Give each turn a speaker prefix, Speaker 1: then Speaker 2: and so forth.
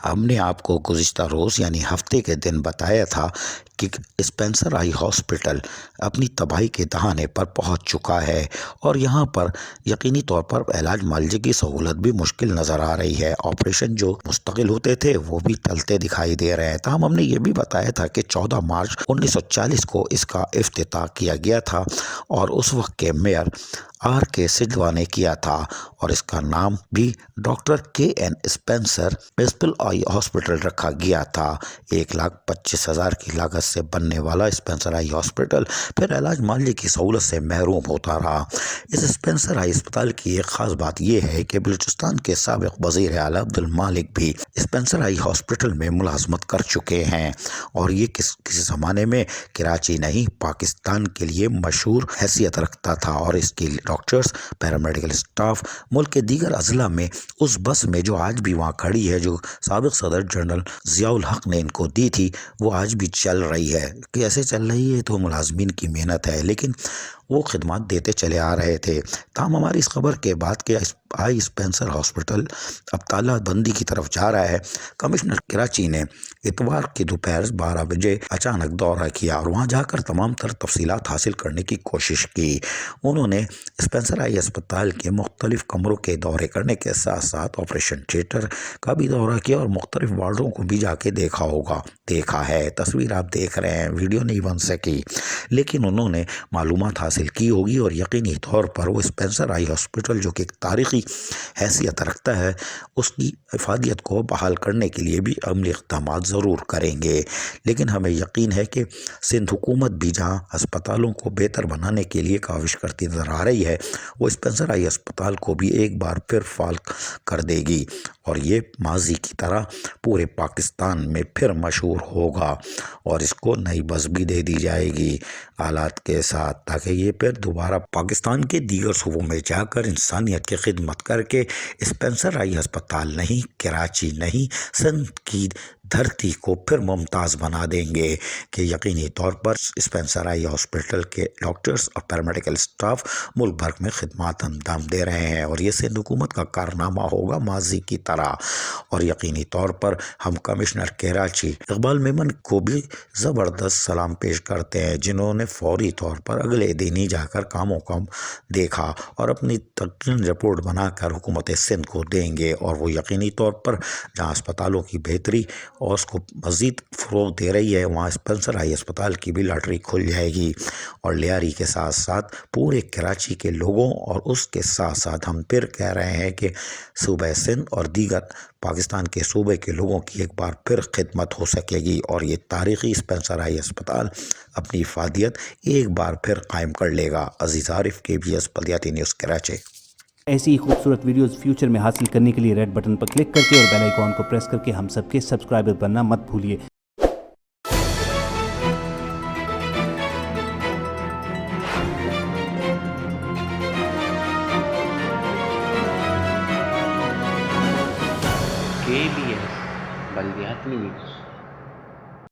Speaker 1: ہم نے آپ کو گزشتہ روز یعنی ہفتے کے دن بتایا تھا کہ اسپینسر آئی ہاسپٹل اپنی تباہی کے دہانے پر پہنچ چکا ہے اور یہاں پر یقینی طور پر علاج معالجے کی سہولت بھی مشکل نظر آ رہی ہے۔ آپریشن جو مستقل ہوتے تھے وہ بھی ٹلتے دکھائی دے رہے ہیں۔ تاہم ہم نے یہ بھی بتایا تھا کہ 14 مارچ 1940 کو اس کا افتتاح کیا گیا تھا اور اس وقت کے میئر R.K. سدھوا نے کیا تھا اور اس کا نام بھی ڈاکٹر K.N. اسپینسر میونسپل آئی ہاسپٹل رکھا گیا تھا۔ 1,25,000 کی لاگت سے بننے والا اسپینسر آئی ہاسپٹل پھر علاج معالجے کی سہولت سے محروم ہوتا رہا۔ اس اسپینسر آئی اسپتال کی ایک خاص بات یہ ہے کہ بلوچستان کے سابق وزیر اعلیٰ عبدالمالک بھی اسپینسر آئی ہاسپٹل میں ملازمت کر چکے ہیں اور یہ کسی زمانے میں کراچی نہیں پاکستان کے لیے مشہور حیثیت رکھتا تھا اور اس کے ڈاکٹرز پیرامیڈیکل اسٹاف ملک کے دیگر اضلاع میں اس بس میں جو آج بھی وہاں کھڑی ہے جو سابق صدر جنرل ضیاء الحق نے ان کو دی تھی وہ آج بھی چل رہی ہے۔ کیسے چل رہی ہے تو ملازمین کی محنت ہے لیکن وہ خدمات دیتے چلے آ رہے تھے۔ تاہم ہماری اس خبر کے بعد کہ آئی اسپینسر ہاسپٹل اب تالہ بندی کی طرف جا رہا ہے، کمشنر کراچی نے اتوار کی دوپہر 12 بجے اچانک دورہ کیا اور وہاں جا کر تمام تر تفصیلات حاصل کرنے کی کوشش کی۔ انہوں نے اسپینسر آئی اسپتال کے مختلف کمروں کے دورے کرنے کے ساتھ ساتھ آپریشن تھیٹر کا بھی دورہ کیا اور مختلف وارڈوں کو بھی جا کے دیکھا ہے۔ تصویر آپ دیکھ رہے ہیں، ویڈیو نہیں بن سکی لیکن انہوں نے معلومات حاصل کی ہوگی اور یقینی طور پر وہ اسپینسر آئی ہاسپٹل جو کہ ایک تاریخی حیثیت رکھتا ہے اس کی افادیت کو بحال کرنے کے لیے بھی عملی اقدامات ضرور کریں گے۔ لیکن ہمیں یقین ہے کہ سندھ حکومت بھی جہاں ہسپتالوں کو بہتر بنانے کے لیے کاوش کرتی نظر آ رہی ہے وہ اسپینسر آئی ہسپتال کو بھی ایک بار پھر فعال کر دے گی اور یہ ماضی کی طرح پورے پاکستان میں پھر مشہور ہوگا اور اس کو نئی بس بھی دے دی جائے گی آلات کے ساتھ تاکہ یہ پھر دوبارہ پاکستان کے دیگر صوبوں میں جا کر انسانیت کی خدمت کر کے اسپینسر آئی ہسپتال نہیں کراچی نہیں سندھ کی دھرتی کو پھر ممتاز بنا دیں گے کہ یقینی طور پر اسپینسر آئی ہاسپٹل کے ڈاکٹرز اور پیرامیڈیکل اسٹاف ملک بھر میں خدمات انجام دے رہے ہیں اور یہ سندھ حکومت کا کارنامہ ہوگا ماضی کی طرح۔ اور یقینی طور پر ہم کمشنر کراچی اقبال میمن کو بھی زبردست سلام پیش کرتے ہیں جنہوں نے فوری طور پر اگلے دن ہی جا کر کاموں کو دیکھا اور اپنی تقریر رپورٹ بنا کر حکومت سندھ کو دیں گے اور وہ یقینی طور پر جہاں اسپتالوں کی بہتری اور اس کو مزید فروغ دے رہی ہے وہاں اسپینسر آئی اسپتال کی بھی لاٹری کھل جائے گی اور لیاری کے ساتھ ساتھ پورے کراچی کے لوگوں اور اس کے ساتھ ساتھ ہم پھر کہہ رہے ہیں کہ صوبہ سندھ اور دیگر پاکستان کے صوبے کے لوگوں کی ایک بار پھر خدمت ہو سکے گی اور یہ تاریخی اسپینسر آئی اسپتال اپنی افادیت ایک بار پھر قائم کر لے گا۔ عزیز عارف KBS بلدیاتی نیوز کراچی۔
Speaker 2: ایسی ہی خوبصورت ویڈیوز فیوچر میں حاصل کرنے کے لیے ریڈ بٹن پر کلک کر کے اور بیل آئیکن کو پریس کر کے ہم سب کے سبسکرائبر بننا مت بھولیے۔
Speaker 3: KBS بلدیاتی نیوز۔